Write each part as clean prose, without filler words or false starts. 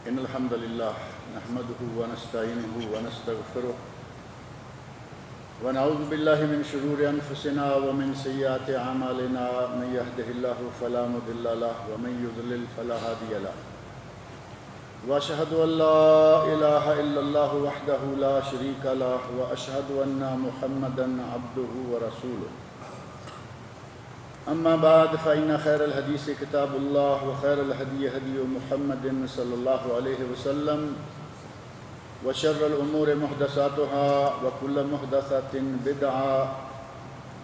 إن الحمد لله نحمده ونستعينه ونستغفره ونعوذ بالله من شرور أنفسنا ومن سيئات أعمالنا من يهده الله فلا مضل له ومن يضلل فلا هادي له وأشهد أن لا إله إلا الله وحده لا شريك له وأشهد أن محمدا عبده ورسوله أما بعد فإن خير الحديث كتاب الله وخير الهدي هدي محمد صلى الله عليه وسلم وشر الأمور محدثاتها وكل محدثة بدعة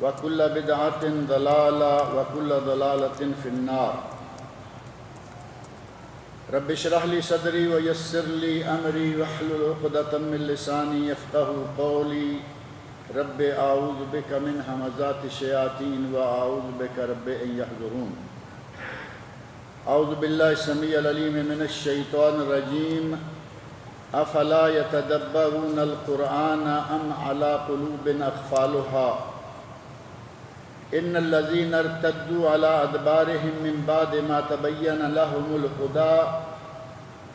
وكل بدعة ضلالة وكل ضلالة في النار رب اشرح لي صدري ويسر لي أمري واحلل عقدة من لساني يفقهوا قولي رب اعوذ بك من همزات الشياطين واعوذ بك رب ان يحضرون اعوذ بالله السميع العليم من الشيطان الرجيم افلا يتدبرون القرآن ام على قلوب اقفالها ان الذين ارتدوا على ادبارهم من بعد ما تبين لهم الهدى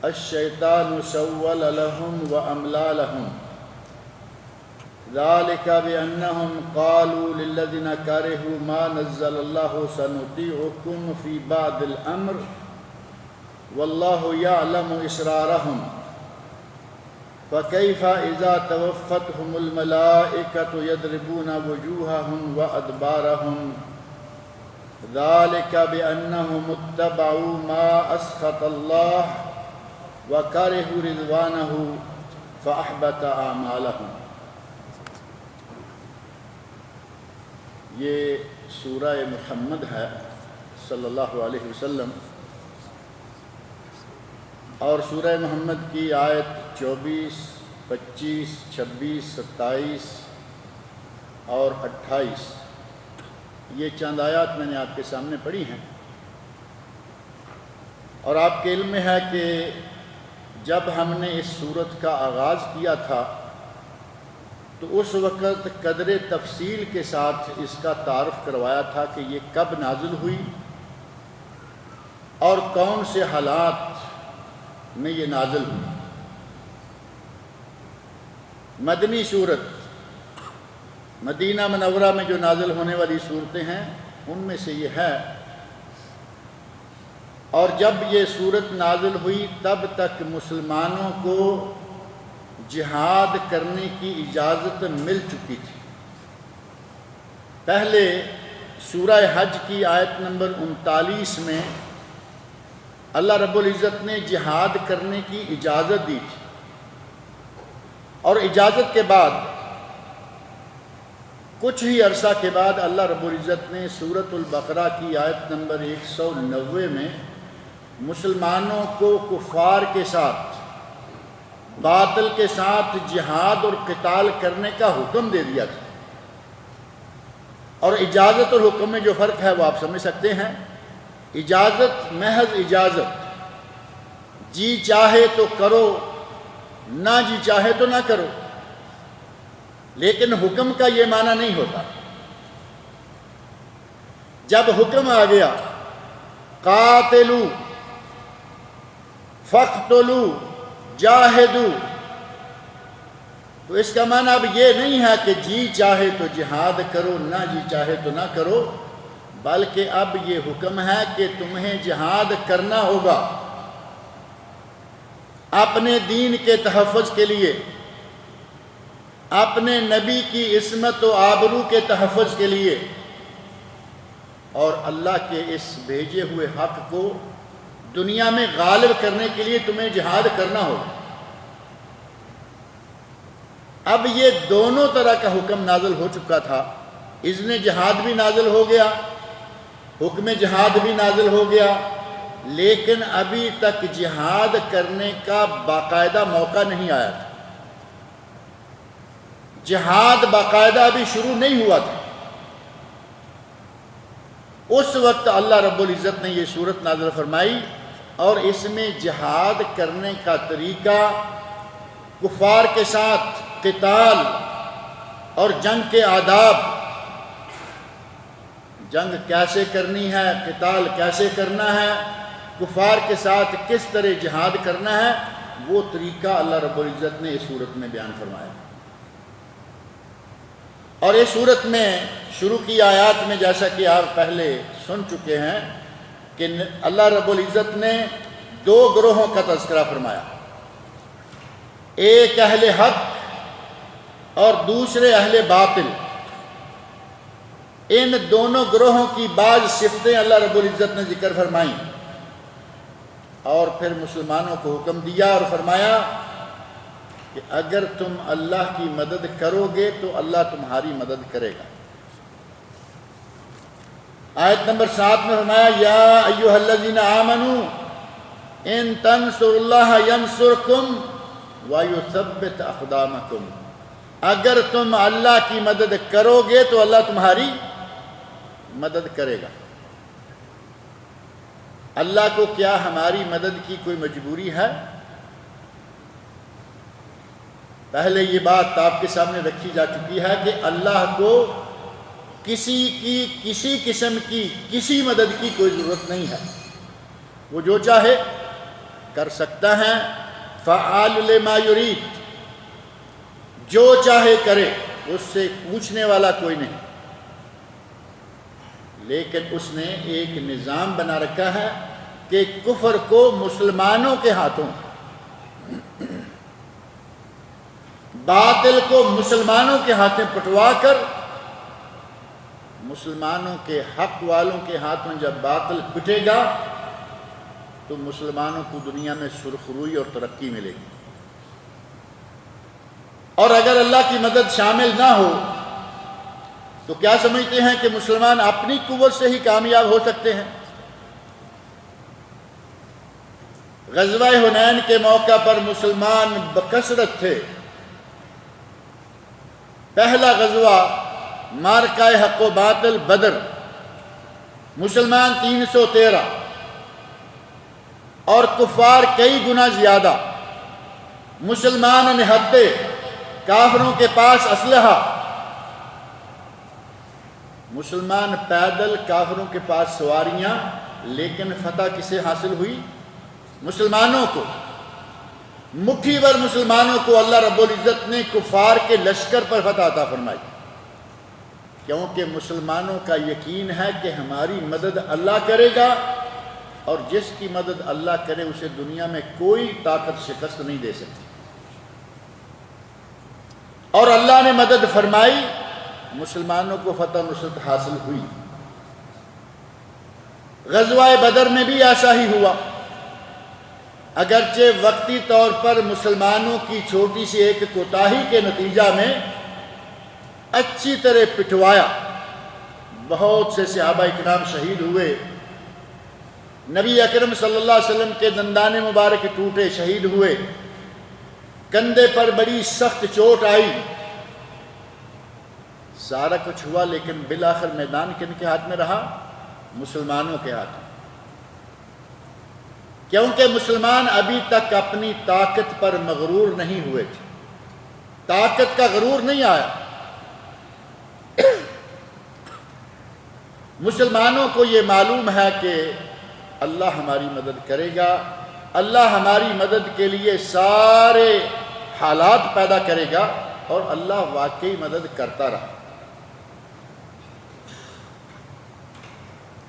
الشيطان سول لهم واملى لهم ذلك بأنهم قالوا للذين كرهوا ما نزل الله سنطيعكم في بعض الأمر والله يعلم إسرارهم فكيف إذا توفتهم الملائكة يضربون وجوههم وأدبارهم ذلك بأنهم اتبعوا ما أسخط الله وكرهوا رضوانه فأحبط أعمالهم۔ یہ سورہ محمد ہے صلی اللہ علیہ وسلم، اور سورہ محمد کی آیت 24، 25، 26، 27 اور 28 یہ چند آیات میں نے آپ کے سامنے پڑھی ہیں، اور آپ کے علم میں ہے کہ جب ہم نے اس سورت کا آغاز کیا تھا تو اس وقت قدر تفصیل کے ساتھ اس کا تعارف کروایا تھا کہ یہ کب نازل ہوئی اور کون سے حالات میں یہ نازل ہوئی۔ مدنی سورت، مدینہ منورہ میں جو نازل ہونے والی صورتیں ہیں ان میں سے یہ ہے، اور جب یہ سورت نازل ہوئی تب تک مسلمانوں کو جہاد کرنے کی اجازت مل چکی تھی۔ پہلے سورہ حج کی آیت نمبر 39 میں اللہ رب العزت نے جہاد کرنے کی اجازت دی تھی، اور اجازت کے بعد کچھ ہی عرصہ کے بعد اللہ رب العزت نے سورۃ البقرہ کی آیت نمبر 190 میں مسلمانوں کو کفار کے ساتھ، باطل کے ساتھ جہاد اور قتال کرنے کا حکم دے دیا تھا۔ اور اجازت اور حکم میں جو فرق ہے وہ آپ سمجھ سکتے ہیں۔ اجازت محض اجازت، جی چاہے تو کرو، نہ جی چاہے تو نہ کرو، لیکن حکم کا یہ معنی نہیں ہوتا۔ جب حکم آ گیا قاتلو فقتلو جاہدو، تو اس کا معنی اب یہ نہیں ہے کہ جی چاہے تو جہاد کرو، نہ جی چاہے تو نہ کرو، بلکہ اب یہ حکم ہے کہ تمہیں جہاد کرنا ہوگا اپنے دین کے تحفظ کے لیے، اپنے نبی کی عصمت و آبرو کے تحفظ کے لیے، اور اللہ کے اس بھیجے ہوئے حق کو دنیا میں غالب کرنے کے لیے تمہیں جہاد کرنا ہوگا۔ اب یہ دونوں طرح کا حکم نازل ہو چکا تھا، اذن جہاد بھی نازل ہو گیا، حکم جہاد بھی نازل ہو گیا، لیکن ابھی تک جہاد کرنے کا باقاعدہ موقع نہیں آیا تھا، جہاد باقاعدہ ابھی شروع نہیں ہوا تھا۔ اس وقت اللہ رب العزت نے یہ سورت نازل فرمائی، اور اس میں جہاد کرنے کا طریقہ، کفار کے ساتھ قتال اور جنگ کے آداب، جنگ کیسے کرنی ہے، قتال کیسے کرنا ہے، کفار کے ساتھ کس طرح جہاد کرنا ہے، وہ طریقہ اللہ رب العزت نے اس صورت میں بیان فرمایا۔ اور اس صورت میں شروع کی آیات میں جیسا کہ آپ پہلے سن چکے ہیں کہ اللہ رب العزت نے دو گروہوں کا تذکرہ فرمایا، ایک اہل حق اور دوسرے اہل باطل۔ ان دونوں گروہوں کی بعض صفتیں اللہ رب العزت نے ذکر فرمائیں، اور پھر مسلمانوں کو حکم دیا اور فرمایا کہ اگر تم اللہ کی مدد کرو گے تو اللہ تمہاری مدد کرے گا۔ آیت نمبر 7 میں فرمایا یا ایھا الذین آمنوا ان تنصروا اللہ ینصرکم ویثبت اقدامکم، اگر تم اللہ کی مدد کرو گے تو اللہ تمہاری مدد کرے گا۔ اللہ کو کیا ہماری مدد کی کوئی مجبوری ہے؟ پہلے یہ بات آپ کے سامنے رکھی جا چکی ہے کہ اللہ کو کسی قسم کی کسی مدد کی کوئی ضرورت نہیں ہے، وہ جو چاہے کر سکتا ہے، فعال لما یرید، جو چاہے کرے، اس سے پوچھنے والا کوئی نہیں۔ لیکن اس نے ایک نظام بنا رکھا ہے کہ کفر کو مسلمانوں کے ہاتھوں، باطل کو مسلمانوں کے ہاتھوں پٹوا کر، مسلمانوں کے حق والوں کے ہاتھوں جب باطل پٹے گا تو مسلمانوں کو دنیا میں سرخروئی اور ترقی ملے گی۔ اور اگر اللہ کی مدد شامل نہ ہو تو کیا سمجھتے ہیں کہ مسلمان اپنی قوت سے ہی کامیاب ہو سکتے ہیں؟ غزوہ حنین کے موقع پر مسلمان بکثرت تھے۔ پہلا غزوہ مارکہ حق و باطل بدر، مسلمان 313 اور کفار کئی گنا زیادہ، مسلمان نہتے، کافروں کے پاس اسلحہ، مسلمان پیدل، کافروں کے پاس سواریاں، لیکن فتح کسے حاصل ہوئی؟ مسلمانوں کو۔ مٹھی بھر مسلمانوں کو اللہ رب العزت نے کفار کے لشکر پر فتح عطا فرمائی، کیونکہ مسلمانوں کا یقین ہے کہ ہماری مدد اللہ کرے گا، اور جس کی مدد اللہ کرے اسے دنیا میں کوئی طاقت شکست نہیں دے سکتی۔ اور اللہ نے مدد فرمائی، مسلمانوں کو فتح نصرت حاصل ہوئی۔ غزوہ بدر میں بھی ایسا ہی ہوا، اگرچہ وقتی طور پر مسلمانوں کی چھوٹی سی ایک کوتاہی کے نتیجہ میں اچھی طرح پٹوایا، بہت سے صحابہ اکرام شہید ہوئے، نبی اکرم صلی اللہ علیہ وسلم کے دندان مبارک ٹوٹے، شہید ہوئے، کندھے پر بڑی سخت چوٹ آئی، سارا کچھ ہوا، لیکن بالآخر میدان کن کے ہاتھ میں رہا؟ مسلمانوں کے ہاتھ میں، کیونکہ مسلمان ابھی تک اپنی طاقت پر مغرور نہیں ہوئے تھے، طاقت کا غرور نہیں آیا۔ مسلمانوں کو یہ معلوم ہے کہ اللہ ہماری مدد کرے گا، اللہ ہماری مدد کے لیے سارے حالات پیدا کرے گا، اور اللہ واقعی مدد کرتا رہا۔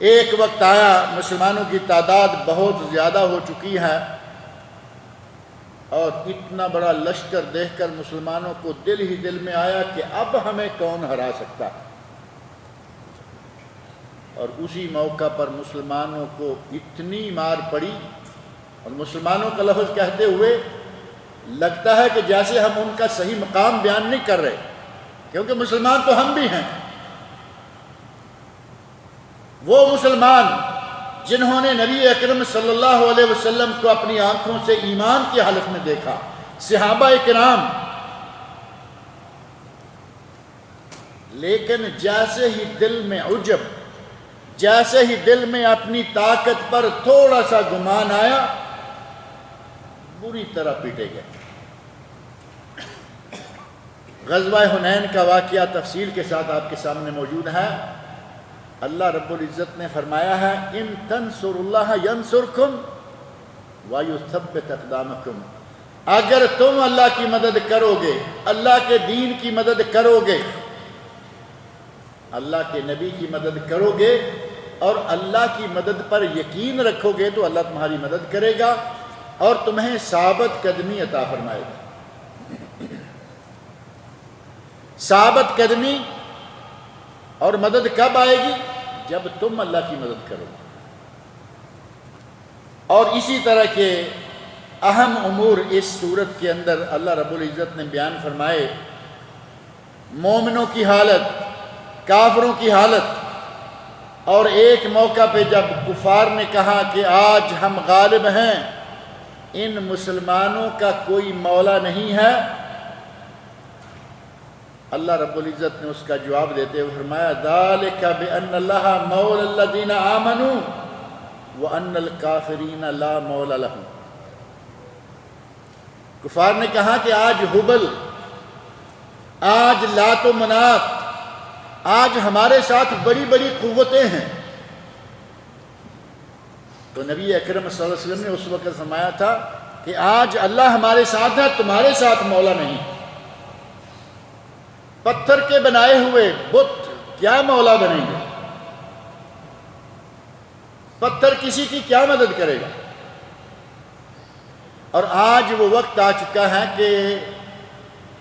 ایک وقت آیا مسلمانوں کی تعداد بہت زیادہ ہو چکی ہے، اور اتنا بڑا لشکر دیکھ کر مسلمانوں کو دل ہی دل میں آیا کہ اب ہمیں کون ہرا سکتا ہے۔ اور اسی موقع پر مسلمانوں کو اتنی مار پڑی، اور مسلمانوں کا لفظ کہتے ہوئے لگتا ہے کہ جیسے ہم ان کا صحیح مقام بیان نہیں کر رہے، کیونکہ مسلمان تو ہم بھی ہیں۔ وہ مسلمان جنہوں نے نبی اکرم صلی اللہ علیہ وسلم کو اپنی آنکھوں سے ایمان کی حالت میں دیکھا، صحابہ کرام، لیکن جیسے ہی دل میں عجب، جیسے ہی دل میں اپنی طاقت پر تھوڑا سا گمان آیا، بری طرح پیٹے گئے۔ غزوہ حنین کا واقعہ تفصیل کے ساتھ آپ کے سامنے موجود ہے۔ اللہ رب العزت نے فرمایا ہے ان تنصروا اللہ ینصرکم وَيُثَبِّتْ أَقْدَامَكُمْ، اگر تم اللہ کی مدد کرو گے، اللہ کے دین کی مدد کرو گے، اللہ کے نبی کی مدد کرو گے اور اللہ کی مدد پر یقین رکھو گے تو اللہ تمہاری مدد کرے گا اور تمہیں ثابت قدمی عطا فرمائے گا۔ ثابت قدمی اور مدد کب آئے گی؟ جب تم اللہ کی مدد کرو گے۔ اور اسی طرح کے اہم امور اس صورت کے اندر اللہ رب العزت نے بیان فرمائے، مومنوں کی حالت، کافروں کی حالت، اور ایک موقع پہ جب کفار نے کہا کہ آج ہم غالب ہیں، ان مسلمانوں کا کوئی مولا نہیں ہے، اللہ رب العزت نے اس کا جواب دیتے ہوئے فرمایا ذَلِكَ بِأَنَّ اللَّهَ مَوْلَى الَّذِينَ آمَنُوا وَأَنَّ الْكَافِرِينَ لَا مَوْلَى لَهُمْ۔ کفار نے کہا کہ آج حبل، آج لات و منات، آج ہمارے ساتھ بڑی بڑی قوتیں ہیں، تو نبی اکرم صلی اللہ علیہ وسلم نے اس وقت فرمایا تھا کہ آج اللہ ہمارے ساتھ ہے، تمہارے ساتھ مولا نہیں۔ پتھر کے بنائے ہوئے بت کیا مولا بنیں گے؟ پتھر کسی کی کیا مدد کرے گا؟ اور آج وہ وقت آ چکا ہے کہ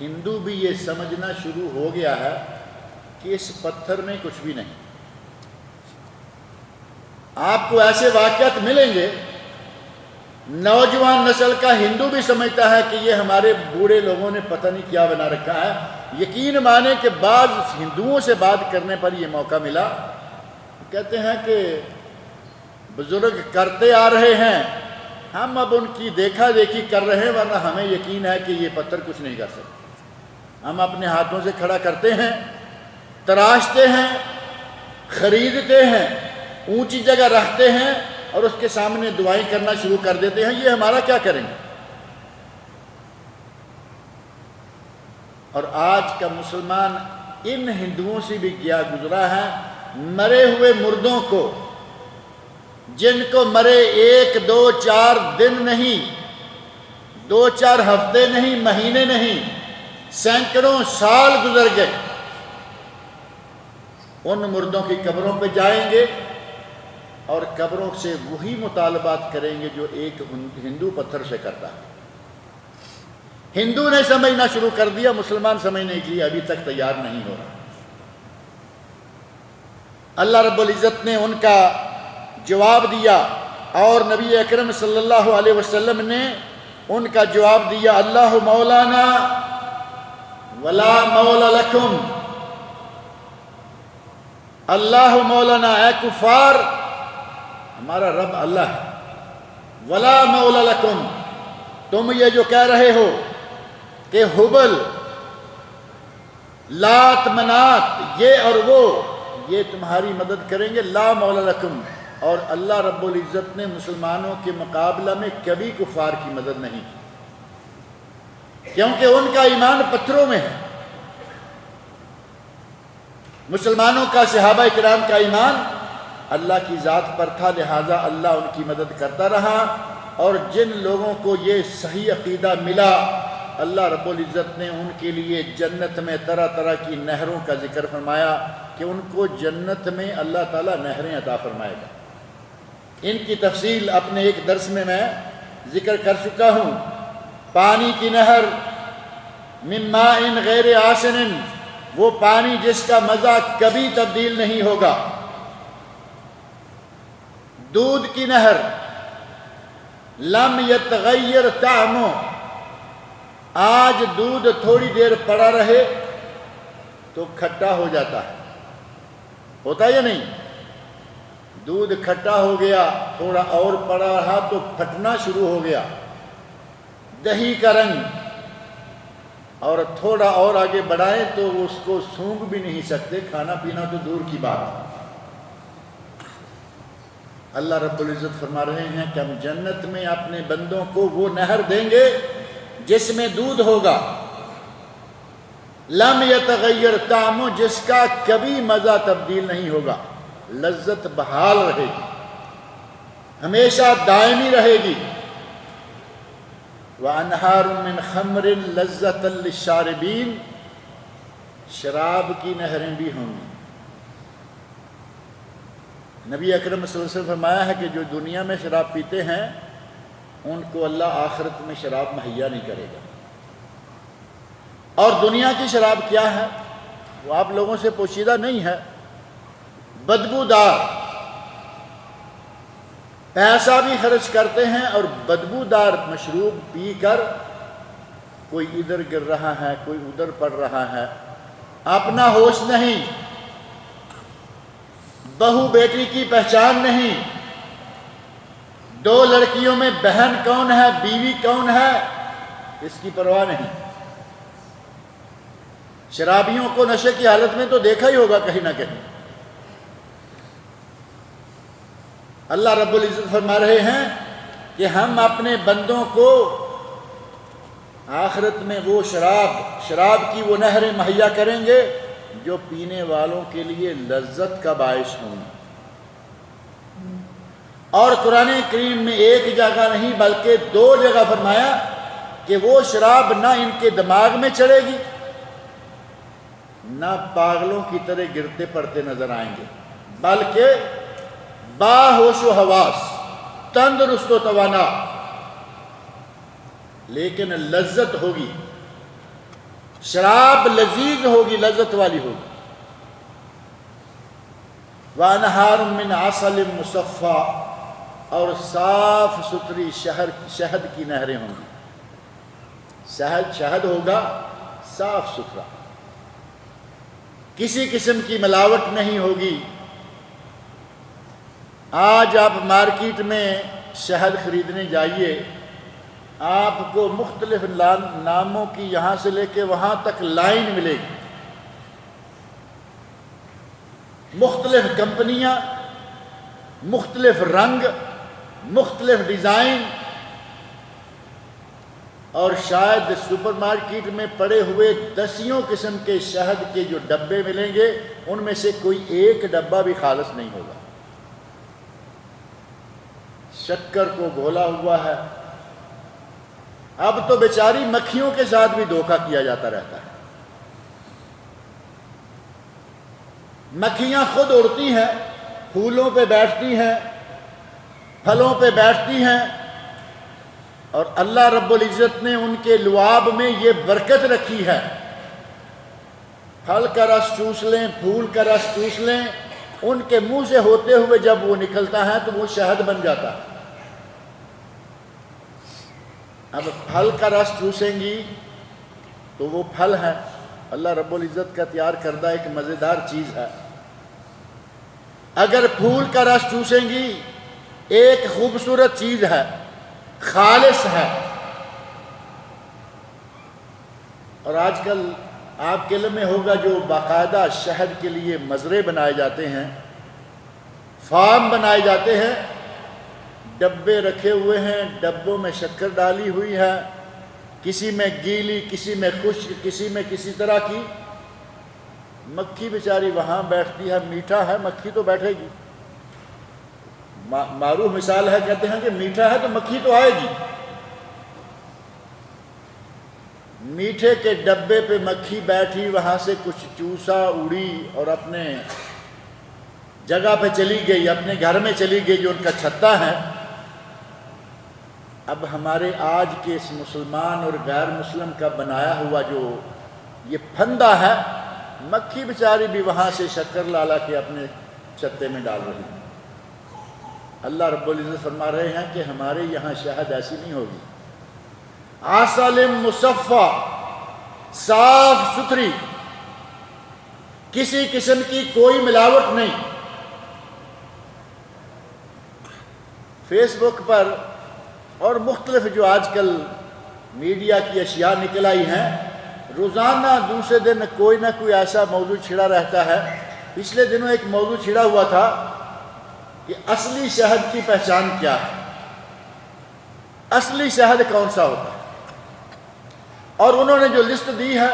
ہندو بھی یہ سمجھنا شروع ہو گیا ہے کہ اس پتھر میں کچھ بھی نہیں۔ آپ کو ایسے واقعات ملیں گے، نوجوان نسل کا ہندو بھی سمجھتا ہے کہ یہ ہمارے بوڑھے لوگوں نے پتہ نہیں کیا بنا رکھا ہے۔ یقین مانے کہ بعض ہندوؤں سے بات کرنے پر یہ موقع ملا، کہتے ہیں کہ بزرگ کرتے آ رہے ہیں، ہم اب ان کی دیکھا دیکھی کر رہے ہیں، ورنہ ہمیں یقین ہے کہ یہ پتھر کچھ نہیں کر سکتے۔ ہم اپنے ہاتھوں سے کھڑا کرتے ہیں، تراشتے ہیں، خریدتے ہیں، اونچی جگہ رکھتے ہیں اور اس کے سامنے دعائیں کرنا شروع کر دیتے ہیں، یہ ہمارا کیا کریں گے؟ اور آج کا مسلمان ان ہندوؤں سے بھی گیا گزرا ہے، مرے ہوئے مردوں کو، جن کو مرے 1 2 4 دن نہیں، 2 4 ہفتے نہیں، مہینے نہیں، سینکڑوں سال گزر گئے، ان مردوں کی قبروں پہ جائیں گے اور قبروں سے وہی مطالبات کریں گے جو ایک ہندو پتھر سے کرتا ہے۔ ہندو نے سمجھنا شروع کر دیا، مسلمان سمجھنے کے لیے ابھی تک تیار نہیں ہو رہا۔ اللہ رب العزت نے ان کا جواب دیا اور نبی اکرم صلی اللہ علیہ وسلم نے ان کا جواب دیا، اللہ مولانا ولا مولا لکم، اللہ مولانا، اے کفار ہمارا رب اللہ ہے، ولا مولا لکم، تم یہ جو کہہ رہے ہو کہ حبل، لات، منات، یہ اور وہ یہ تمہاری مدد کریں گے، لا مولا لکم، اور اللہ رب العزت نے مسلمانوں کے مقابلہ میں کبھی کفار کی مدد نہیں کی، کیونکہ ان کا ایمان پتھروں میں ہے۔ مسلمانوں کا، صحابہ کرام کا ایمان اللہ کی ذات پر تھا، لہٰذا اللہ ان کی مدد کرتا رہا، اور جن لوگوں کو یہ صحیح عقیدہ ملا، اللہ رب العزت نے ان کے لیے جنت میں طرح طرح کی نہروں کا ذکر فرمایا کہ ان کو جنت میں اللہ تعالیٰ نہریں عطا فرمائے گا۔ ان کی تفصیل اپنے ایک درس میں ذکر کر چکا ہوں۔ پانی کی نہر، من ماء غیر آسن، وہ پانی جس کا مزہ کبھی تبدیل نہیں ہوگا۔ دودھ کی نہر، لم یتغیر طعمہ، آج دودھ تھوڑی دیر پڑا رہے تو کھٹا ہو جاتا ہے، ہوتا ہے یا نہیں؟ دودھ کھٹا ہو گیا، تھوڑا اور پڑا رہا تو پھٹنا شروع ہو گیا۔ دہی کا رنگ، اور تھوڑا اور آگے بڑھائیں تو اس کو سونگھ بھی نہیں سکتے، کھانا پینا تو دور کی بات۔ اللہ رب العزت فرما رہے ہیں کہ ہم جنت میں اپنے بندوں کو وہ نہر دیں گے جس میں دودھ ہوگا، لم یتغیر طعمہ، جس کا کبھی مزہ تبدیل نہیں ہوگا۔ لذت بحال رہے گی، ہمیشہ دائمی رہے گی۔ وَأَنْهَارٌ مِّنْ خَمْرٍ لَذَّةً لِلشَّارِبِينَ، شراب کی نہریں بھی ہوں گی۔ نبی اکرم صلی اللہ علیہ وسلم فرمایا ہے کہ جو دنیا میں شراب پیتے ہیں ان کو اللہ آخرت میں شراب مہیا نہیں کرے گا۔ اور دنیا کی شراب کیا ہے وہ آپ لوگوں سے پوشیدہ نہیں ہے، بدبودار، پیسہ بھی خرچ کرتے ہیں اور بدبودار مشروب پی کر کوئی ادھر گر رہا ہے، کوئی ادھر پڑ رہا ہے، اپنا ہوش نہیں، بہو بیٹی کی پہچان نہیں، دو لڑکیوں میں بہن کون ہے، بیوی کون ہے، اس کی پرواہ نہیں۔ شرابیوں کو نشے کی حالت میں تو دیکھا ہی ہوگا کہیں نہ کہیں۔ اللہ رب العزت فرما رہے ہیں کہ ہم اپنے بندوں کو آخرت میں وہ شراب کی وہ نہریں مہیا کریں گے جو پینے والوں کے لیے لذت کا باعث ہوں۔ اور قرآن کریم میں ایک جگہ نہیں بلکہ 2 جگہ فرمایا کہ وہ شراب نہ ان کے دماغ میں چڑھے گی، نہ پاگلوں کی طرح گرتے پڑتے نظر آئیں گے، بلکہ باہوش و حواس، تندرست و توانا، لیکن لذت ہوگی، شراب لذیذ ہوگی، لذت والی ہوگی۔ وَأَنْهَارٌ مِّنْ عَسَلٍ مُّصَفًّى، اور صاف ستھری شہد کی نہریں ہوں گی۔ شہد ہوگا صاف ستھرا، کسی قسم کی ملاوٹ نہیں ہوگی۔ آج آپ مارکیٹ میں شہد خریدنے جائیے، آپ کو مختلف ناموں کی یہاں سے لے کے وہاں تک لائن ملے گی، مختلف کمپنیاں، مختلف رنگ، مختلف ڈیزائن، اور شاید سپر مارکیٹ میں پڑے ہوئے 10 قسم کے شہد کے جو ڈبے ملیں گے ان میں سے کوئی ایک ڈبہ بھی خالص نہیں ہوگا، شکر کو گھولا ہوا ہے۔ اب تو بیچاری مکھیوں کے ساتھ بھی دھوکہ کیا جاتا رہتا ہے۔ مکھیاں خود اڑتی ہیں، پھولوں پہ بیٹھتی ہیں، پھلوں پہ بیٹھتی ہیں، اور اللہ رب العزت نے ان کے لعاب میں یہ برکت رکھی ہے، پھل کا رس چوس لیں، پھول کا رس چوس لیں، ان کے منہ سے ہوتے ہوئے جب وہ نکلتا ہے تو وہ شہد بن جاتا ہے۔ اب پھل کا رس چوسیں گی تو وہ پھل ہے، اللہ رب العزت کا تیار کردہ ایک مزیدار چیز ہے۔ اگر پھول کا رس چوسیں گی ایک خوبصورت چیز ہے، خالص ہے۔ اور آج کل آپ کے علم میں ہوگا جو باقاعدہ شہد کے لیے مزرے بنائے جاتے ہیں، فارم بنائے جاتے ہیں، ڈبے رکھے ہوئے ہیں، ڈبوں میں شکر ڈالی ہوئی ہے، کسی میں گیلی، کسی میں خشک، کسی میں کسی طرح کی، مکھی بیچاری وہاں بیٹھتی ہے، میٹھا ہے مکھی تو بیٹھے گی، معروف مثال ہے، کہتے ہیں کہ میٹھا ہے تو مکھی تو آئے گی۔ میٹھے کے ڈبے پہ مکھی بیٹھی، وہاں سے کچھ چوسا، اڑی اور اپنے جگہ پہ چلی گئی، اپنے گھر میں چلی گئی جو ان کا چھتا ہے۔ اب ہمارے آج کے اس مسلمان اور غیر مسلم کا بنایا ہوا جو یہ پھندا ہے، مکھی بیچاری بھی وہاں سے شکر لالا کے اپنے چھتے میں ڈال رہی ہے۔ اللہ رب العزت فرما رہے ہیں کہ ہمارے یہاں شہد ایسی نہیں ہوگی، عسل مصفی، صاف ستھری، کسی قسم کی کوئی ملاوٹ نہیں۔ فیس بک پر اور مختلف جو آج کل میڈیا کی اشیاء نکل آئی ہیں، روزانہ دوسرے دن کوئی نہ کوئی ایسا موضوع چھڑا رہتا ہے۔ پچھلے دنوں ایک موضوع چھڑا ہوا تھا کہ اصلی شہد کی پہچان کیا ہے، اصلی شہد کون سا ہوتا ہے، اور انہوں نے جو لسٹ دی ہے،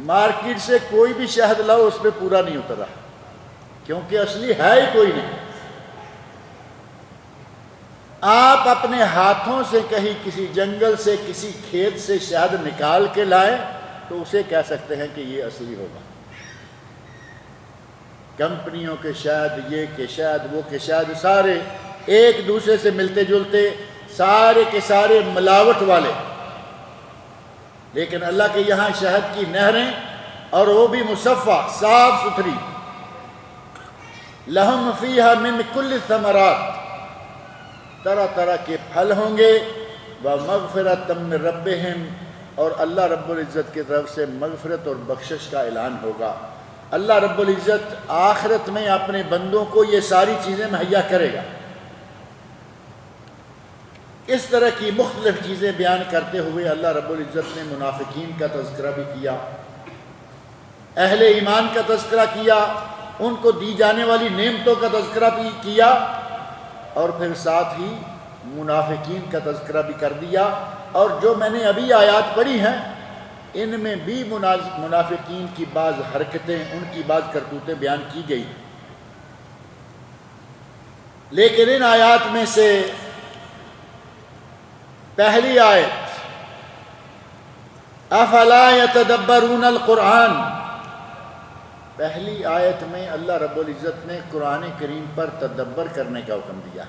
مارکیٹ سے کوئی بھی شہد لاؤ اس پہ پورا نہیں اتر رہا۔ کیونکہ اصلی ہے ہی کوئی نہیں۔ آپ اپنے ہاتھوں سے کہیں کسی جنگل سے کسی کھیت سے شہد نکال کے لائیں تو اسے کہہ سکتے ہیں کہ یہ اصلی ہوگا۔ کمپنیوں کے شہد، یہ کہ شہد، وہ کہ شہد، سارے ایک دوسرے سے ملتے جلتے، سارے کے سارے ملاوٹ والے، لیکن اللہ کے یہاں شہد کی نہریں، اور وہ بھی مصفہ، صاف ستھری۔ لہم فیہا من کل الثمرات، طرح طرح کے پھل ہوں گے، ومغفرۃ من ربہم، اور اللہ رب العزت کی طرف سے مغفرت اور بخشش کا اعلان ہوگا۔ اللہ رب العزت آخرت میں اپنے بندوں کو یہ ساری چیزیں مہیا کرے گا۔ اس طرح کی مختلف چیزیں بیان کرتے ہوئے اللہ رب العزت نے منافقین کا تذکرہ بھی کیا، اہل ایمان کا تذکرہ کیا، ان کو دی جانے والی نعمتوں کا تذکرہ بھی کیا، اور پھر ساتھ ہی منافقین کا تذکرہ بھی کر دیا۔ اور جو میں نے ابھی آیات پڑھی ہیں ان میں بھی منافقین کی بعض حرکتیں، ان کی بعض کرتوتیں بیان کی گئی، لیکن ان آیات میں سے پہلی آیت افلا یتدبرون القرآن، پہلی آیت میں اللہ رب العزت نے قرآن کریم پر تدبر کرنے کا حکم دیا۔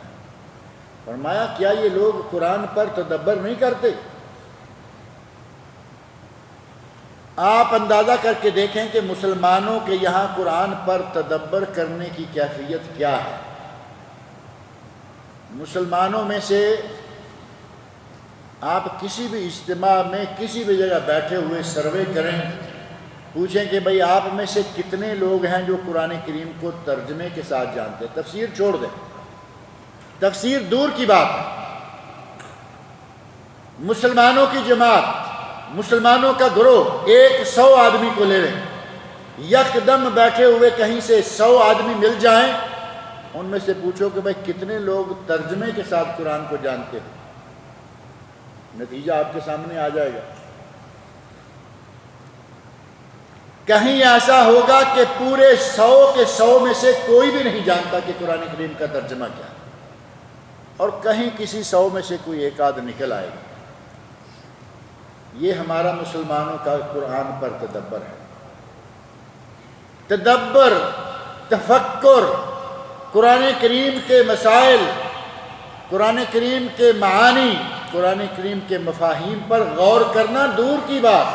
فرمایا کیا یہ لوگ قرآن پر تدبر نہیں کرتے؟ آپ اندازہ کر کے دیکھیں کہ مسلمانوں کے یہاں قرآن پر تدبر کرنے کی کیفیت کیا ہے۔ مسلمانوں میں سے آپ کسی بھی اجتماع میں کسی بھی جگہ بیٹھے ہوئے سروے کریں، پوچھیں کہ بھئی آپ میں سے کتنے لوگ ہیں جو قرآن کریم کو ترجمے کے ساتھ جانتے ہیں؟ تفسیر چھوڑ دیں، تفسیر دور کی بات ہے۔ مسلمانوں کی جماعت، مسلمانوں کا گروہ 100 آدمی کو لے لیں، یکدم بیٹھے ہوئے کہیں سے 100 آدمی مل جائیں، ان میں سے پوچھو کہ بھئی کتنے لوگ ترجمے کے ساتھ قرآن کو جانتے ہیں؟ نتیجہ آپ کے سامنے آ جائے گا۔ کہیں ایسا ہوگا کہ پورے 100 کے 100 میں سے کوئی بھی نہیں جانتا کہ قرآن کریم کا ترجمہ کیا ہے، اور کہیں کسی 100 میں سے کوئی ایک آدھ نکل آئے گا۔ یہ ہمارا مسلمانوں کا قرآن پر تدبر ہے۔ تدبر، تفکر، قرآن کریم کے مسائل، قرآن کریم کے معانی، قرآن کریم کے مفاہیم پر غور کرنا دور کی بات،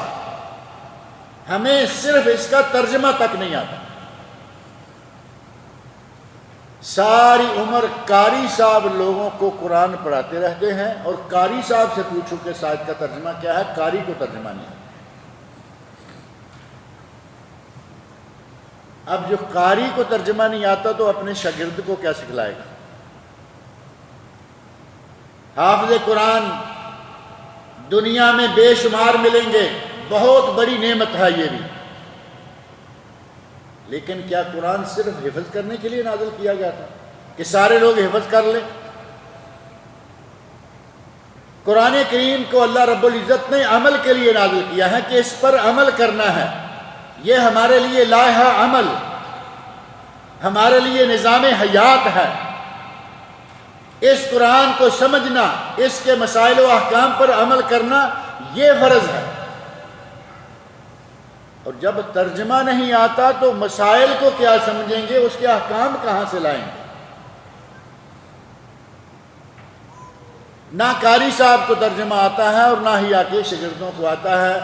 ہمیں صرف اس کا ترجمہ تک نہیں آتا۔ ساری عمر قاری صاحب لوگوں کو قرآن پڑھاتے رہتے ہیں، اور قاری صاحب سے پوچھو کہ شاید کا ترجمہ کیا ہے، قاری کو ترجمہ نہیں آتا۔ اب جو قاری کو ترجمہ نہیں آتا تو اپنے شاگرد کو کیا سکھلائے گا؟ حافظ قرآن دنیا میں بے شمار ملیں گے، بہت بڑی نعمت ہے یہ بھی، لیکن کیا قرآن صرف حفظ کرنے کے لیے نازل کیا گیا تھا کہ سارے لوگ حفظ کر لیں؟ قرآن کریم کو اللہ رب العزت نے عمل کے لیے نازل کیا ہے کہ اس پر عمل کرنا ہے۔ یہ ہمارے لیے لائحہ عمل، ہمارے لیے نظام حیات ہے۔ اس قرآن کو سمجھنا، اس کے مسائل و احکام پر عمل کرنا، یہ فرض ہے۔ اور جب ترجمہ نہیں آتا تو مسائل کو کیا سمجھیں گے، اس کے احکام کہاں سے لائیں گے؟ نہ قاری صاحب کو ترجمہ آتا ہے اور نہ ہی آگے شاگردوں کو آتا ہے۔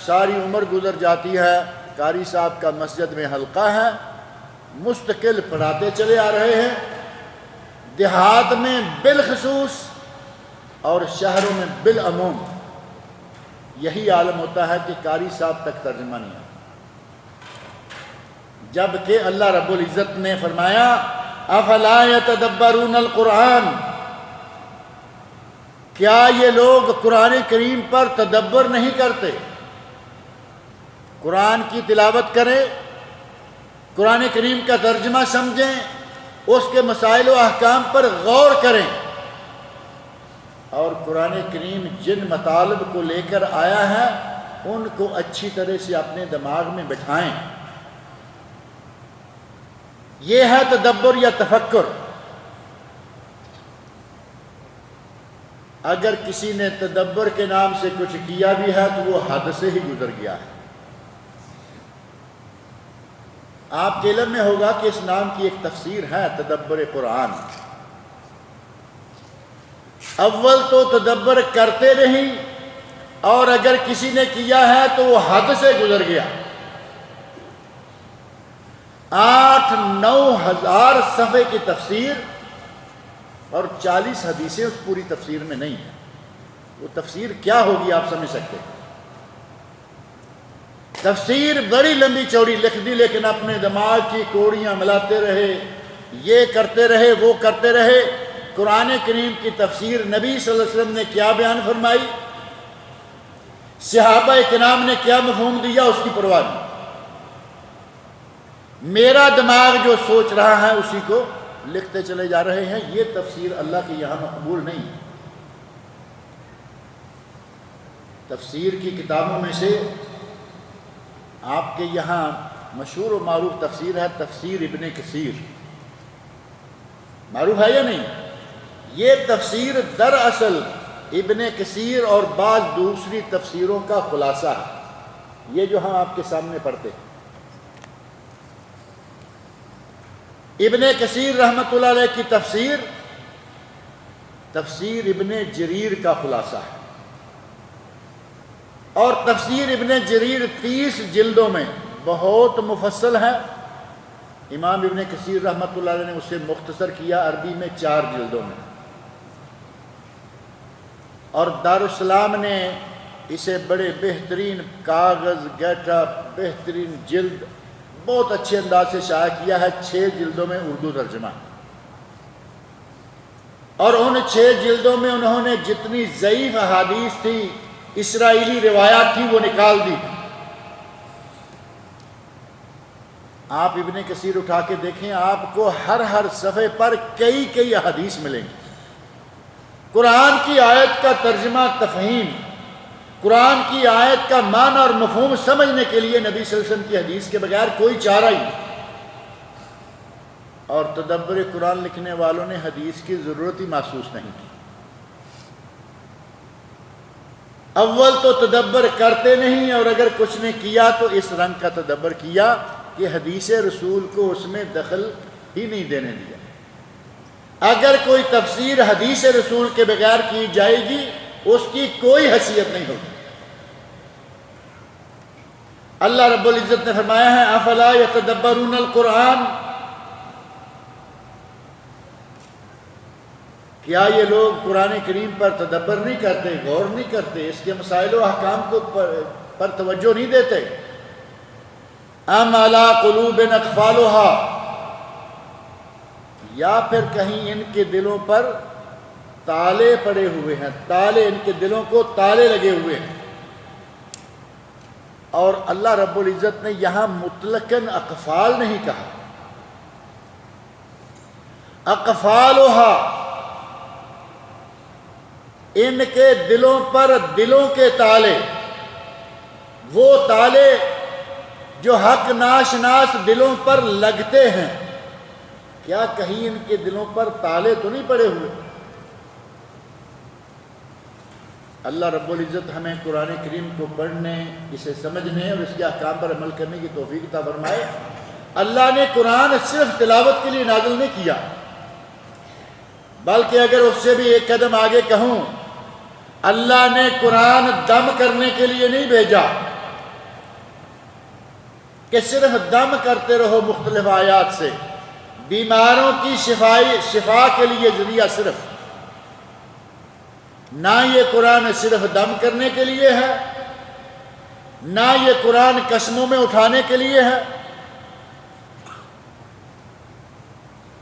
ساری عمر گزر جاتی ہے، قاری صاحب کا مسجد میں حلقہ ہے، مستقل پڑھاتے چلے آ رہے ہیں۔ دیہات میں بالخصوص اور شہروں میں بالعموم یہی عالم ہوتا ہے کہ قاری صاحب تک ترجمہ نہیں آتا، جبکہ اللہ رب العزت نے فرمایا افلا یتدبرون القرآن، کیا یہ لوگ قرآن کریم پر تدبر نہیں کرتے؟ قرآن کی تلاوت کریں، قرآن کریم کا ترجمہ سمجھیں، اس کے مسائل و احکام پر غور کریں، اور قرآن کریم جن مطالب کو لے کر آیا ہے ان کو اچھی طرح سے اپنے دماغ میں بٹھائیں۔ یہ ہے تدبر یا تفکر۔ اگر کسی نے تدبر کے نام سے کچھ کیا بھی ہے تو وہ حد سے ہی گزر گیا ہے۔ آپ کے علم میں ہوگا کہ اس نام کی ایک تفسیر ہے تدبر قرآن۔ اول تو تدبر کرتے نہیں، اور اگر کسی نے کیا ہے تو وہ حد سے گزر گیا۔ 8-9 ہزار صفحے کی تفسیر اور 40 حدیثیں اس پوری تفسیر میں نہیں ہیں۔ وہ تفسیر کیا ہوگی آپ سمجھ سکتے ہیں۔ تفسیر بڑی لمبی چوڑی لکھ دی، لیکن اپنے دماغ کی کوڑیاں ملاتے رہے، یہ کرتے رہے، وہ کرتے رہے۔ قرآن کریم کی تفسیر نبی صلی اللہ علیہ وسلم نے کیا بیان فرمائی، صحابہ کرام نے کیا مفہوم دیا، اس کی پرواہ نہیں۔ میرا دماغ جو سوچ رہا ہے اسی کو لکھتے چلے جا رہے ہیں۔ یہ تفسیر اللہ کے یہاں مقبول نہیں ہے۔ تفسیر کی کتابوں میں سے آپ کے یہاں مشہور و معروف تفسیر ہے تفسیر ابن کثیر، معروف ہے یا نہیں؟ یہ تفسیر دراصل ابن کثیر اور بعض دوسری تفسیروں کا خلاصہ ہے، یہ جو ہم آپ کے سامنے پڑھتے ہیں۔ ابن کثیر رحمۃ اللہ علیہ کی تفسیر تفسیر ابن جریر کا خلاصہ ہے، اور تفسیر ابن جریر 30 جلدوں میں بہت مفصل ہے۔ امام ابن کثیر رحمۃ اللہ علیہ نے اسے مختصر کیا عربی میں 4 جلدوں میں، اور دارالسلام نے اسے بڑے بہترین کاغذ گیٹا بہترین جلد بہت اچھے انداز سے شائع کیا ہے، 6 جلدوں میں اردو ترجمہ، اور ان 6 جلدوں میں انہوں نے جتنی ضعیف احادیث تھی، اسرائیلی روایات تھی، وہ نکال دی۔ آپ ابن کثیر اٹھا کے دیکھیں، آپ کو ہر صفحے پر کئی احادیث ملیں گی۔ قرآن کی آیت کا ترجمہ تفہیم، قرآن کی آیت کا معنی اور مفہوم سمجھنے کے لیے نبی صلی اللہ علیہ وسلم کی حدیث کے بغیر کوئی چارہ ہی نہیں، اور تدبر قرآن لکھنے والوں نے حدیث کی ضرورت ہی محسوس نہیں کی۔ اول تو تدبر کرتے نہیں، اور اگر کچھ نے کیا تو اس رنگ کا تدبر کیا کہ حدیث رسول کو اس میں دخل ہی نہیں دینے دیا۔ اگر کوئی تفسیر حدیث رسول کے بغیر کی جائے گی اس کی کوئی حیثیت نہیں ہوگی۔ اللہ رب العزت نے فرمایا ہے افلا یتدبرون القرآن، کیا یہ لوگ قرآن کریم پر تدبر نہیں کرتے، غور نہیں کرتے، اس کے مسائل و احکام کو پر توجہ نہیں دیتے؟ ام علی قلوب اقفالها، یا پھر کہیں ان کے دلوں پر تالے پڑے ہوئے ہیں، تالے، ان کے دلوں کو تالے لگے ہوئے ہیں۔ اور اللہ رب العزت نے یہاں مطلقاً اقفال نہیں کہا، اقفالها، ان کے دلوں پر دلوں کے تالے، وہ تالے جو حق ناشناس دلوں پر لگتے ہیں، کیا کہیں ان کے دلوں پر تالے تو نہیں پڑے ہوئے؟ اللہ رب العزت ہمیں قرآن کریم کو پڑھنے، اسے سمجھنے اور اس کے احکام پر عمل کرنے کی توفیق عطا فرمائے۔ اللہ نے قرآن صرف تلاوت کے لیے نازل نہیں کیا، بلکہ اگر اس سے بھی ایک قدم آگے کہوں، اللہ نے قرآن دم کرنے کے لیے نہیں بھیجا کہ صرف دم کرتے رہو مختلف آیات سے، بیماروں کی شفا کے لیے ذریعہ صرف، نہ یہ قرآن صرف دم کرنے کے لیے ہے، نہ یہ قرآن قسموں میں اٹھانے کے لیے ہے۔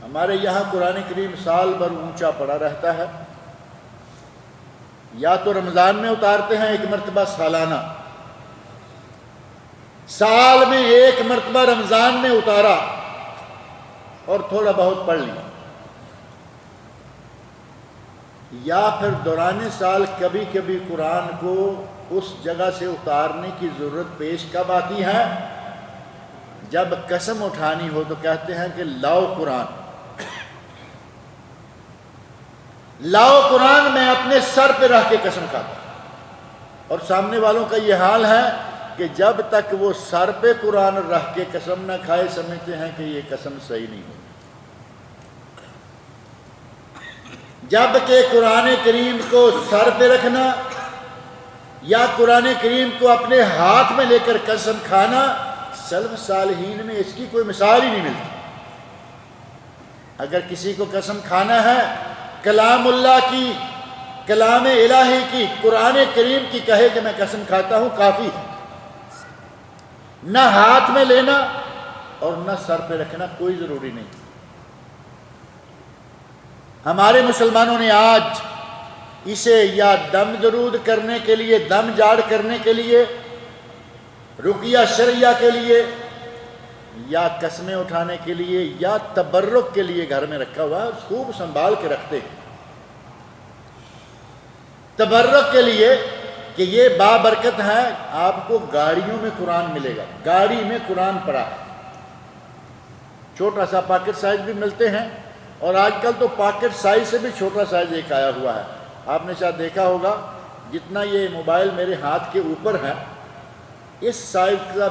ہمارے یہاں قرآن کریم سال بھر اونچا پڑا رہتا ہے، یا تو رمضان میں اتارتے ہیں ایک مرتبہ سالانہ، سال میں ایک مرتبہ رمضان میں اتارا اور تھوڑا بہت پڑھ لیا، یا پھر دوران سال کبھی کبھی قرآن کو اس جگہ سے اتارنے کی ضرورت پیش کب آتی ہے جب قسم اٹھانی ہو تو کہتے ہیں کہ لاؤ قرآن، لاؤ قرآن، میں اپنے سر پہ رکھ کے قسم کھاتا ہوں۔ اور سامنے والوں کا یہ حال ہے کہ جب تک وہ سر پہ قرآن رکھ کے قسم نہ کھائے سمجھتے ہیں کہ یہ قسم صحیح نہیں ہوگی، جبکہ قرآن کریم کو سر پہ رکھنا یا قرآن کریم کو اپنے ہاتھ میں لے کر قسم کھانا، سلف صالحین میں اس کی کوئی مثال ہی نہیں ملتی۔ اگر کسی کو قسم کھانا ہے کلام اللہ کی، کلام الہی کی، قرآن کریم کی، کہے کہ میں قسم کھاتا ہوں، کافی ہے۔ نہ ہاتھ میں لینا اور نہ سر پہ رکھنا کوئی ضروری نہیں۔ ہمارے مسلمانوں نے آج اسے یا دم درود کرنے کے لیے، دم جاڑ کرنے کے لیے، رقیہ شرعیہ کے لیے، یا قسمیں اٹھانے کے لیے، یا تبرک کے لیے گھر میں رکھا ہوا ہے، خوب سنبھال کے رکھتے ہیں۔ تبرک کے لیے کہ یہ بابرکت ہے، آپ کو گاڑیوں میں قرآن ملے گا، گاڑی میں قرآن پڑا ہے، چھوٹا سا پاکٹ سائز بھی ملتے ہیں، اور آج کل تو پاکٹ سائز سے بھی چھوٹا سائز ایک آیا ہوا ہے۔ آپ نے شاید دیکھا ہوگا، جتنا یہ موبائل میرے ہاتھ کے اوپر ہے اس سائز کا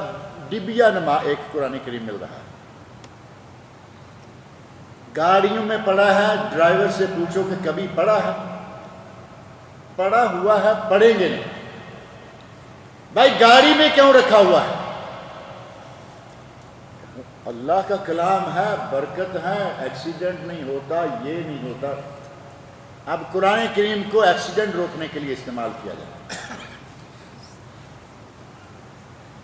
ڈبیا نما ایک قرآن کریم مل رہا ہے، گاڑیوں میں پڑا ہے۔ ڈرائیور سے پوچھو کہ کبھی پڑا ہے؟ پڑا ہوا ہے، پڑھیں گے نہیں۔ بھائی گاڑی میں کیوں رکھا ہوا ہے؟ اللہ کا کلام ہے، برکت ہے، ایکسیڈنٹ نہیں ہوتا، یہ نہیں ہوتا۔ اب قرآن کریم کو ایکسیڈنٹ روکنے کے لیے استعمال کیا جائے،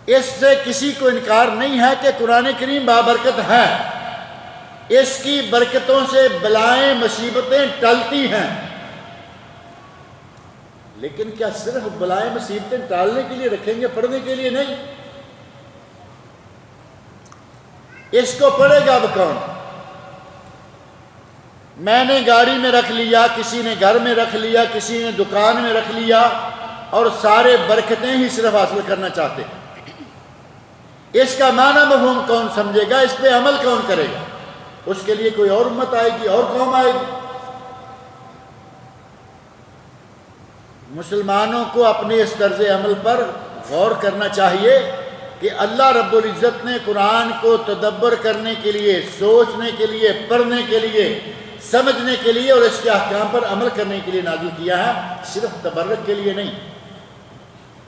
اس سے کسی کو انکار نہیں ہے کہ قرآن کریم بابرکت ہے، اس کی برکتوں سے بلائیں مصیبتیں ٹلتی ہیں، لیکن کیا صرف بلائیں مصیبتیں ٹالنے کے لیے رکھیں گے، پڑھنے کے لیے نہیں؟ اس کو پڑھے گا اب کون؟ میں نے گاڑی میں رکھ لیا، کسی نے گھر میں رکھ لیا، کسی نے دکان میں رکھ لیا، اور سارے برکتیں ہی صرف حاصل کرنا چاہتے ہیں۔ اس کا معنی مفہوم کون سمجھے گا؟ اس پہ عمل کون کرے گا؟ اس کے لیے کوئی اور امت آئے گی، اور قوم آئے گی۔ مسلمانوں کو اپنے اس طرز عمل پر غور کرنا چاہیے کہ اللہ رب العزت نے قرآن کو تدبر کرنے کے لیے، سوچنے کے لیے، پڑھنے کے لیے، سمجھنے کے لیے اور اس کے احکام پر عمل کرنے کے لیے نازل کیا ہے، صرف تبرک کے لیے نہیں،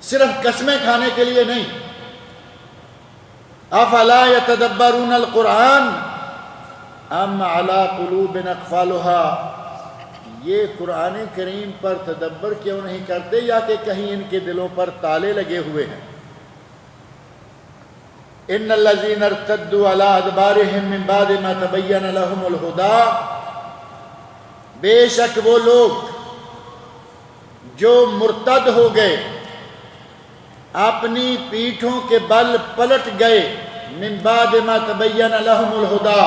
صرف قسمیں کھانے کے لیے نہیں۔ افلا یتدبرون القرآن ام علی قلوب اقفالها، یہ قرآن کریم پر تدبر کیوں نہیں کرتے، یا کہ کہیں ان کے دلوں پر تالے لگے ہوئے ہیں۔ ان الذین ارتدوا علی ادبارہم من بعد ما تبین لهم الہدی، بے شک وہ لوگ جو مرتد ہو گئے، اپنی پیٹھوں کے بل پلٹ گئے، من بعد ما تبین لهم الہدی،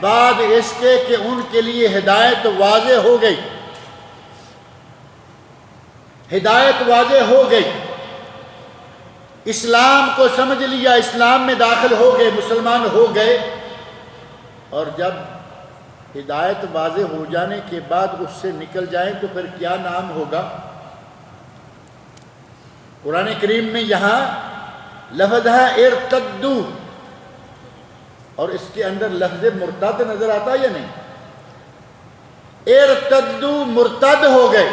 بعد اس کے کہ ان کے لیے ہدایت واضح ہو گئی، ہدایت واضح ہو گئی، اسلام کو سمجھ لیا، اسلام میں داخل ہو گئے، مسلمان ہو گئے، اور جب ہدایت واضح ہو جانے کے بعد اس سے نکل جائیں تو پھر کیا نام ہوگا؟ قرآن کریم میں یہاں لفظ ہے ارتدو، اور اس کے اندر لفظ مرتد نظر آتا ہے یا نہیں؟ ارتدو، مرتد ہو گئے۔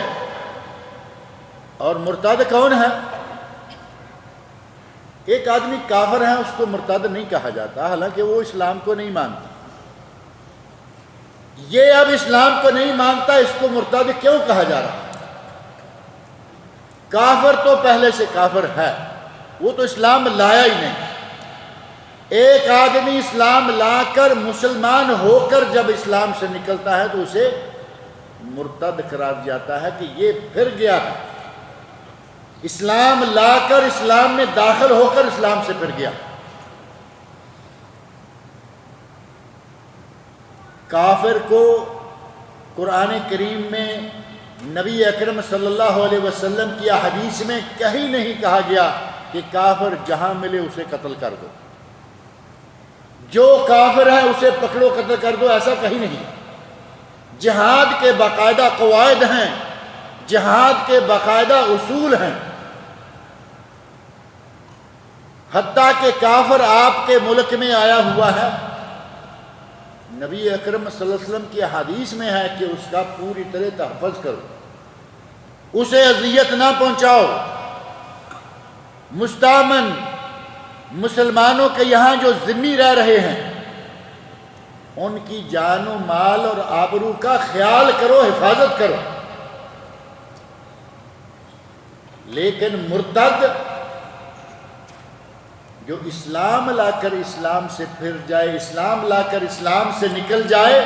اور مرتد کون ہے؟ ایک آدمی کافر ہے، اس کو مرتد نہیں کہا جاتا، حالانکہ وہ اسلام کو نہیں مانتا۔ یہ اب اسلام کو نہیں مانتا، اس کو مرتد کیوں کہا جا رہا ہے؟ کافر تو پہلے سے کافر ہے، وہ تو اسلام لایا ہی نہیں۔ ایک آدمی اسلام لا کر مسلمان ہو کر جب اسلام سے نکلتا ہے تو اسے مرتد قرار جاتا ہے کہ یہ پھر گیا ہے، اسلام لا کر اسلام میں داخل ہو کر اسلام سے پھر گیا۔ کافر کو قرآن کریم میں نبی اکرم صلی اللہ علیہ وسلم کی حدیث میں کہیں نہیں کہا گیا کہ کافر جہاں ملے اسے قتل کر دو۔ جو کافر ہے اسے پکڑو قتل کر دو، ایسا کہیں نہیں۔ جہاد کے باقاعدہ قواعد ہیں، جہاد کے باقاعدہ اصول ہیں، حتیٰ کہ کافر آپ کے ملک میں آیا ہوا ہے، نبی اکرم صلی اللہ علیہ وسلم کی حدیث میں ہے کہ اس کا پوری طرح تحفظ کرو، اسے اذیت نہ پہنچاؤ۔ مستامن مسلمانوں کے یہاں جو ذمی رہ رہے ہیں ان کی جان و مال اور آبرو کا خیال کرو، حفاظت کرو۔ لیکن مرتد جو اسلام لا کر اسلام سے پھر جائے، اسلام لا کر اسلام سے نکل جائے،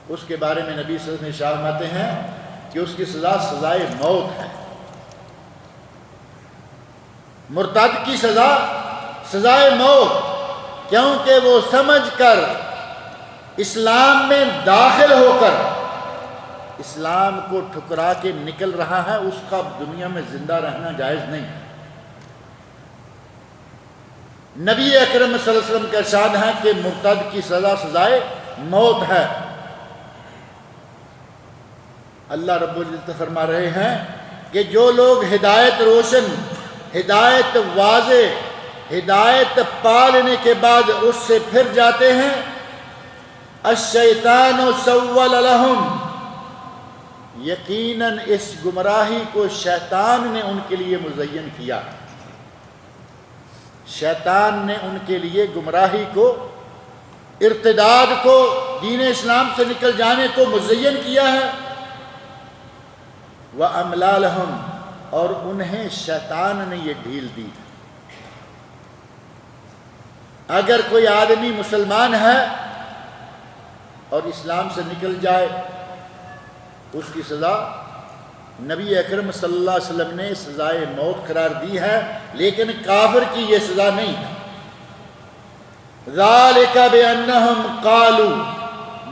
اس کے بارے میں نبی صلی اللہ علیہ وسلم ارشاد فرماتے ہیں کہ اس کی سزا سزائے موت ہے۔ مرتد کی سزا سزائے موت، کیونکہ وہ سمجھ کر اسلام میں داخل ہو کر اسلام کو ٹھکرا کے نکل رہا ہے، اس کا دنیا میں زندہ رہنا جائز نہیں۔ نبی اکرم صلی اللہ علیہ وسلم کا ارشاد ہے کہ مرتد کی سزا سزائے موت ہے۔ اللہ رب العزت فرما رہے ہیں کہ جو لوگ ہدایت روشن، ہدایت واضح، ہدایت پا لینے کے بعد اس سے پھر جاتے ہیں، الشیطان سول لہم، یقیناً اس گمراہی کو شیطان نے ان کے لیے مزین کیا۔ شیطان نے ان کے لیے گمراہی کو، ارتداد کو، دین اسلام سے نکل جانے کو مزین کیا ہے۔ وَأَمْلَا لَهُمْ، اور انہیں شیطان نے یہ ڈھیل دی۔ اگر کوئی آدمی مسلمان ہے اور اسلام سے نکل جائے، اس کی سزا نبی اکرم صلی اللہ علیہ وسلم نے سزائے موت قرار دی ہے، لیکن کافر کی یہ سزا نہیں ہے۔ ذَلِكَ بِأَنَّهُمْ قَالُوا،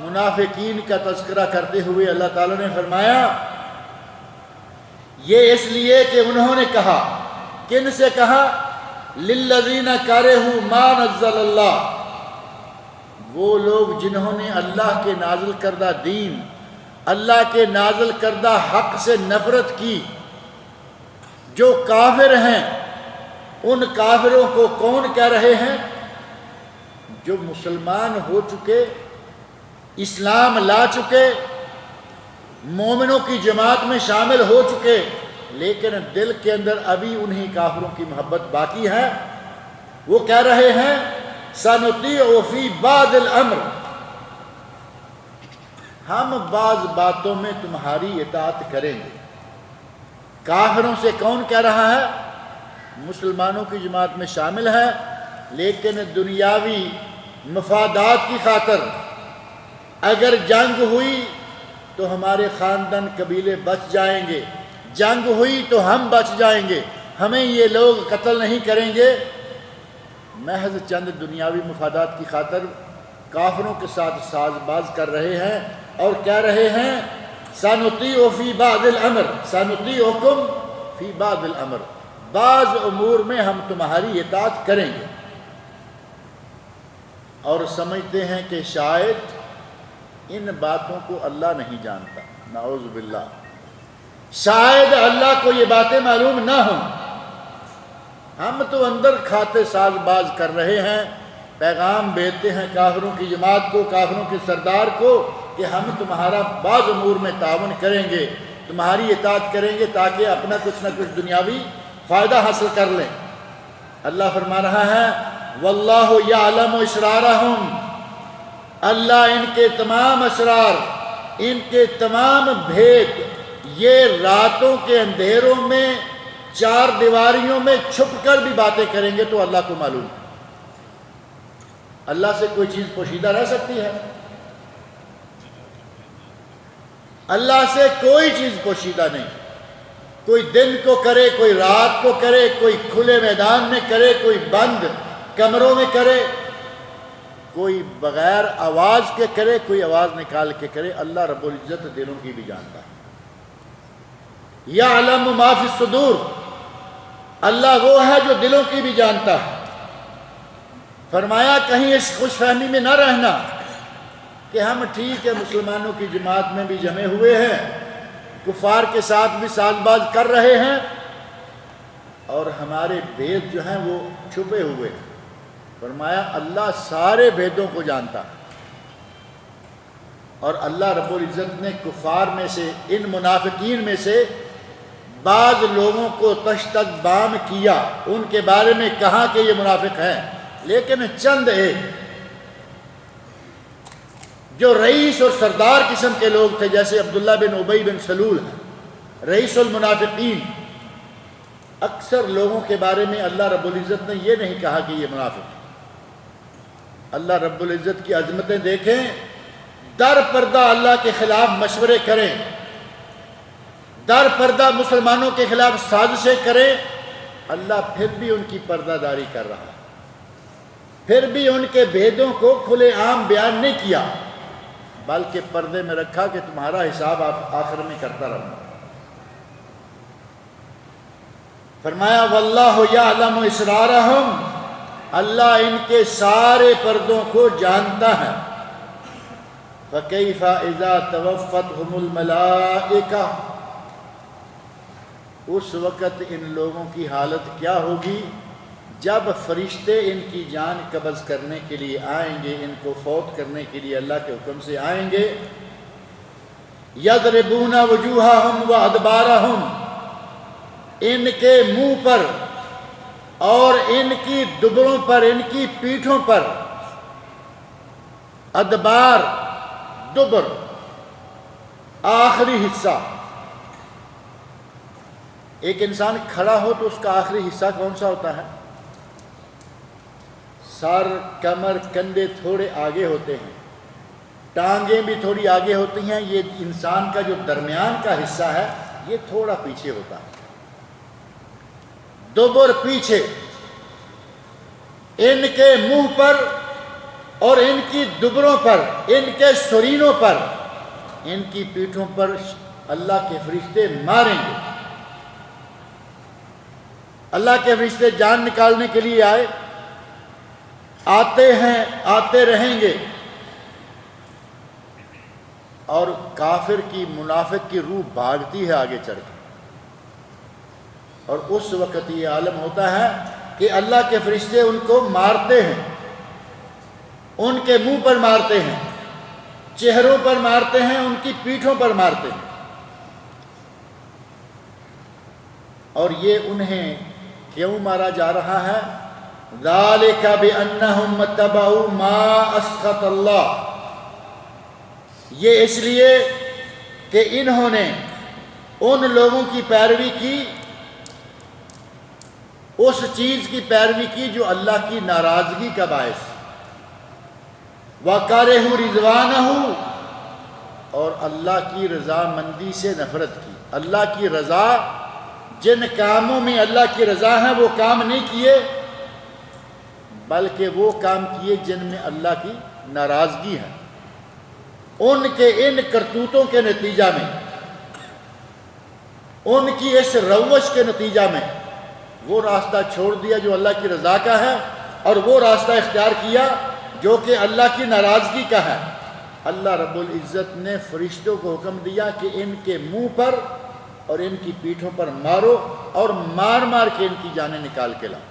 منافقین کا تذکرہ کرتے ہوئے اللہ تعالیٰ نے فرمایا یہ اس لیے کہ انہوں نے کہا، کن سے کہا؟ لِلَّذِينَ كَرِهُوا مَا نَزَّلَ اللَّهُ، وہ لوگ جنہوں نے اللہ کے نازل کردہ دین، اللہ کے نازل کردہ حق سے نفرت کی، جو کافر ہیں، ان کافروں کو کون کہہ رہے ہیں؟ جو مسلمان ہو چکے، اسلام لا چکے، مومنوں کی جماعت میں شامل ہو چکے، لیکن دل کے اندر ابھی انہی کافروں کی محبت باقی ہے۔ وہ کہہ رہے ہیں سَنُطِيعُ فِي بَعْضِ الْأَمْرِ، ہم بعض باتوں میں تمہاری اطاعت کریں گے۔ کافروں سے کون کہہ رہا ہے؟ مسلمانوں کی جماعت میں شامل ہے، لیکن دنیاوی مفادات کی خاطر اگر جنگ ہوئی تو ہمارے خاندان قبیلے بچ جائیں گے، جنگ ہوئی تو ہم بچ جائیں گے، ہمیں یہ لوگ قتل نہیں کریں گے۔ محض چند دنیاوی مفادات کی خاطر کافروں کے ساتھ ساز باز کر رہے ہیں اور کہہ رہے ہیں سَنُطِيعُ فِي بَعْضِ الْأَمْرِ، سَنُطِيعُكُمْ فِي بَعْضِ الْأَمْرِ، بعض امور میں ہم تمہاری اطاعت کریں گے۔ اور سمجھتے ہیں کہ شاید ان باتوں کو اللہ نہیں جانتا، نعوذ باللہ، شاید اللہ کو یہ باتیں معلوم نہ ہوں، ہم تو اندر کھاتے ساز باز کر رہے ہیں، پیغام بھیجتے ہیں کافروں کی جماعت کو، کافروں کے سردار کو کہ ہم تمہارا بعض امور میں تعاون کریں گے، تمہاری اطاعت کریں گے تاکہ اپنا کچھ نہ کچھ دنیاوی فائدہ حاصل کر لیں۔ اللہ فرما رہا ہے وَاللَّهُ يَعْلَمُ إِسْرَارَهُمْ، اللہ ان کے تمام اسرار، ان کے تمام بھید، یہ راتوں کے اندھیروں میں چار دیواریوں میں چھپ کر بھی باتیں کریں گے تو اللہ کو معلوم ہے۔ اللہ سے کوئی چیز پوشیدہ رہ سکتی ہے؟ اللہ سے کوئی چیز پوشیدہ نہیں، کوئی دن کو کرے، کوئی رات کو کرے، کوئی کھلے میدان میں کرے، کوئی بند کمروں میں کرے، کوئی بغیر آواز کے کرے، کوئی آواز نکال کے کرے، اللہ رب العزت دلوں کی بھی جانتا ہے۔ یعلم ما فی الصدور، اللہ وہ ہے جو دلوں کی بھی جانتا ہے۔ فرمایا کہیں اس خوش فہمی میں نہ رہنا کہ ہم ٹھیک ہے مسلمانوں کی جماعت میں بھی جمے ہوئے ہیں، کفار کے ساتھ بھی ساز باز کر رہے ہیں، اور ہمارے بھید جو ہیں وہ چھپے ہوئے ہیں۔ فرمایا اللہ سارے بھیدوں کو جانتا ہے، اور اللہ رب العزت نے کفار میں سے، ان منافقین میں سے بعض لوگوں کو تشتت بام کیا، ان کے بارے میں کہا کہ یہ منافق ہیں، لیکن چند ایک جو رئیس اور سردار قسم کے لوگ تھے، جیسے عبداللہ بن ابی بن سلول ہیں، رئیس المنافقین، اکثر لوگوں کے بارے میں اللہ رب العزت نے یہ نہیں کہا کہ یہ منافق ہیں۔ اللہ رب العزت کی عظمتیں دیکھیں، در پردہ اللہ کے خلاف مشورے کریں، در پردہ مسلمانوں کے خلاف سازشیں کریں، اللہ پھر بھی ان کی پردہ داری کر رہا ہے، پھر بھی ان کے بھیدوں کو کھلے عام بیان نہیں کیا، بلکہ پردے میں رکھا کہ تمہارا حساب آپ آخر میں کرتا رہنا۔ فرمایا واللہ یعلم اسرارہم، اللہ ان کے سارے پردوں کو جانتا ہے۔ فَكَيْفَ إِذَا تَوَفَّتْهُمُ الْمَلَائِكَةُ، اس وقت ان لوگوں کی حالت کیا ہوگی جب فرشتے ان کی جان قبض کرنے کے لیے آئیں گے، ان کو فوت کرنے کے لیے اللہ کے حکم سے آئیں گے۔ يَضْرِبُونَ وُجُوهَهُمْ وَأَدْبَارَهُمْ، ان کے منہ پر اور ان کی دبروں پر، ان کی پیٹھوں پر، ادبار، دبر، آخری حصہ۔ ایک انسان کھڑا ہو تو اس کا آخری حصہ کون سا ہوتا ہے؟ سر، کمر، کندھے تھوڑے آگے ہوتے ہیں، ٹانگیں بھی تھوڑی آگے ہوتی ہیں، یہ انسان کا جو درمیان کا حصہ ہے یہ تھوڑا پیچھے ہوتا ہے، دبر پیچھے۔ ان کے منہ پر اور ان کی دبروں پر، ان کے سرینوں پر، ان کی پیٹھوں پر اللہ کے فرشتے ماریں گے۔ اللہ کے فرشتے جان نکالنے کے لیے آتے ہیں، آتے رہیں گے، اور کافر کی، منافق کی روح بھاگتی ہے آگے چڑھ کے، اور اس وقت یہ عالم ہوتا ہے کہ اللہ کے فرشتے ان کو مارتے ہیں، ان کے منہ پر مارتے ہیں، چہروں پر مارتے ہیں، ان کی پیٹھوں پر مارتے ہیں، اور یہ انہیں کیوں مارا جا رہا ہے؟ ذَلِكَ بِأَنَّهُمْ اتَّبَعُوا مَا أَسْخَطَ اللَّهُ، یہ اس لیے کہ انہوں نے ان لوگوں کی پیروی کی، اس چیز کی پیروی کی جو اللہ کی ناراضگی کا باعث، وَكَرِهُ رِضْوَانَهُ، اور اللہ کی رضامندی سے نفرت کی۔ اللہ کی رضا، جن کاموں میں اللہ کی رضا ہے وہ کام نہیں کیے، بلکہ وہ کام کیے جن میں اللہ کی ناراضگی ہے۔ ان کے ان کرتوتوں کے نتیجہ میں، ان کی اس روش کے نتیجہ میں وہ راستہ چھوڑ دیا جو اللہ کی رضا کا ہے، اور وہ راستہ اختیار کیا جو کہ اللہ کی ناراضگی کا ہے۔ اللہ رب العزت نے فرشتوں کو حکم دیا کہ ان کے منہ پر اور ان کی پیٹھوں پر مارو، اور مار مار کے ان کی جانیں نکال کے لاؤ۔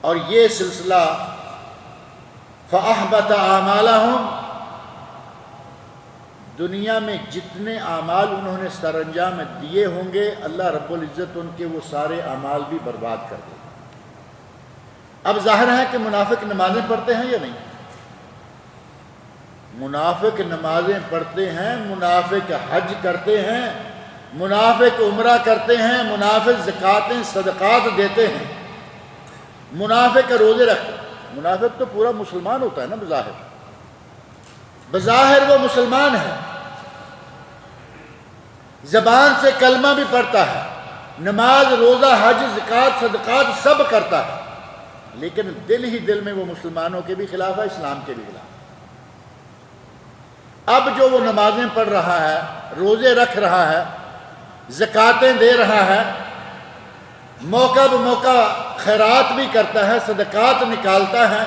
اور یہ سلسلہ فَأَحْبَطَ أَعْمَالَهُمْ، دنیا میں جتنے اعمال انہوں نے سر انجام دیے ہوں گے، اللہ رب العزت ان کے وہ سارے اعمال بھی برباد کر دے۔ اب ظاہر ہے کہ منافق نمازیں پڑھتے ہیں یا نہیں؟ منافق نمازیں پڑھتے ہیں، منافق حج کرتے ہیں، منافق عمرہ کرتے ہیں، منافق زکاتیں صدقات دیتے ہیں، منافق روزے رکھتے ہیں۔ منافق تو پورا مسلمان ہوتا ہے نا، بظاہر وہ مسلمان ہے، زبان سے کلمہ بھی پڑھتا ہے، نماز، روزہ، حج، زکات، صدقات سب کرتا ہے، لیکن دل ہی دل میں وہ مسلمانوں کے بھی خلاف ہے، اسلام کے بھی خلاف ہے۔ اب جو وہ نمازیں پڑھ رہا ہے، روزے رکھ رہا ہے، زکاتیں دے رہا ہے، موقع بموقع خیرات بھی کرتا ہے، صدقات نکالتا ہے،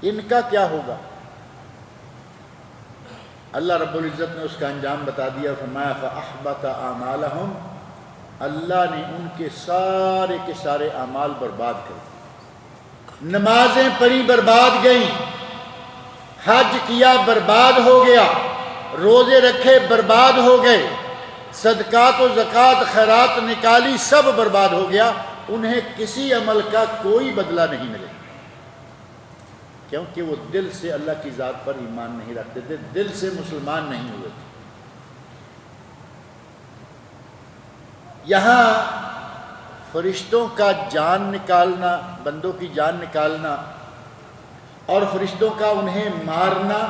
ان کا کیا ہوگا؟ اللہ رب العزت نے اس کا انجام بتا دیا، فرمایا فَأَحْبَطَ أَعْمَالَهُمْ، اللہ نے ان کے سارے کے سارے اعمال برباد کر دیے۔ نمازیں پڑھی برباد گئیں، حج کیا برباد ہو گیا، روزے رکھے برباد ہو گئے، صدقات و زکوٰۃ خیرات نکالی سب برباد ہو گیا، انہیں کسی عمل کا کوئی بدلہ نہیں ملے، کیونکہ وہ دل سے اللہ کی ذات پر ایمان نہیں رکھتے تھے، دل سے مسلمان نہیں ہوئے تھے۔ یہاں فرشتوں کا جان نکالنا، بندوں کی جان نکالنا، اور فرشتوں کا انہیں مارنا،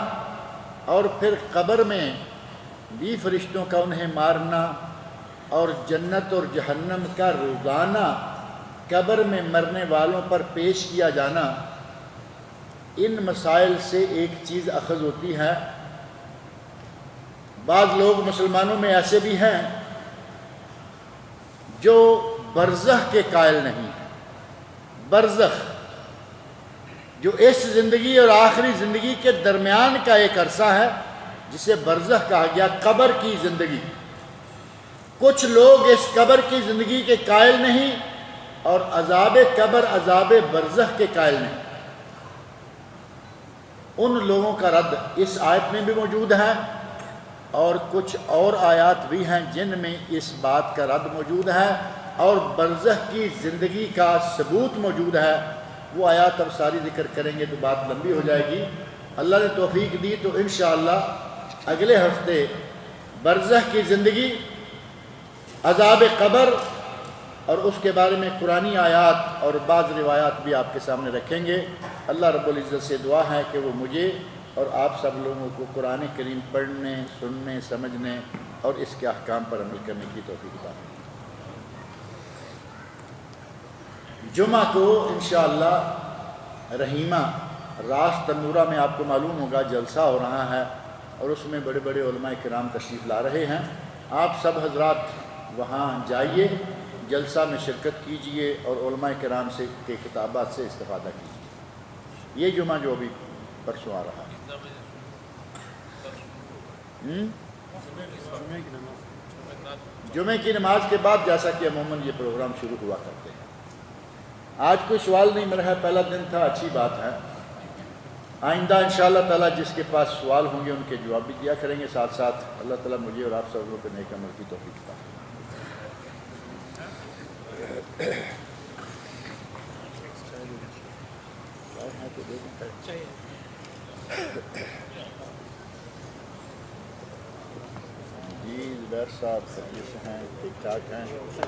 اور پھر قبر میں بھی فرشتوں کا انہیں مارنا، اور جنت اور جہنم کا روزانہ قبر میں مرنے والوں پر پیش کیا جانا، ان مسائل سے ایک چیز اخذ ہوتی ہے۔ بعض لوگ مسلمانوں میں ایسے بھی ہیں جو برزخ کے قائل نہیں ہیں۔ برزخ جو اس زندگی اور آخری زندگی کے درمیان کا ایک عرصہ ہے، جسے برزخ کہا گیا، قبر کی زندگی۔ کچھ لوگ اس قبر کی زندگی کے قائل نہیں، اور عذاب قبر عذاب برزخ کے قائل نہیں۔ ان لوگوں کا رد اس آیت میں بھی موجود ہے، اور کچھ اور آیات بھی ہیں جن میں اس بات کا رد موجود ہے، اور برزخ کی زندگی کا ثبوت موجود ہے۔ وہ آیات اب ساری ذکر کریں گے تو بات لمبی ہو جائے گی۔ اللہ نے توفیق دی تو انشاءاللہ اگلے ہفتے برزخ کی زندگی، عذاب قبر، اور اس کے بارے میں قرآنی آیات اور بعض روایات بھی آپ کے سامنے رکھیں گے۔ اللہ رب العزت سے دعا ہے کہ وہ مجھے اور آپ سب لوگوں کو قرآن کریم پڑھنے، سننے، سمجھنے اور اس کے احکام پر عمل کرنے کی توفیق عطا فرمائے۔ جمعہ کو انشاءاللہ رحیمہ راس تنورہ میں آپ کو معلوم ہوگا جلسہ ہو رہا ہے، اور اس میں بڑے بڑے علماء کرام تشریف لا رہے ہیں۔ آپ سب حضرات وہاں جائیے، جلسہ میں شرکت کیجئے اور علماء کرام سے کے کتابات سے استفادہ کیجئے۔ یہ جمعہ جو ابھی پرسوں آ رہا ہے، جمعہ کی نماز کے بعد، جیسا کہ عموماً یہ پروگرام شروع ہوا کرتے ہیں۔ آج کوئی سوال نہیں مل رہا ہے، پہلا دن تھا، اچھی بات ہے۔ آئندہ انشاءاللہ تعالیٰ جس کے پاس سوال ہوں گے ان کے جواب بھی دیا کریں گے، ساتھ ساتھ اللہ تعالیٰ مجھے اور آپ سب لوگوں کو نیک عمل کی توفیق عطا فرمائے۔ جی زبیر صاحب خیریت سے ہیں؟ ٹھیک ٹھاک ہیں؟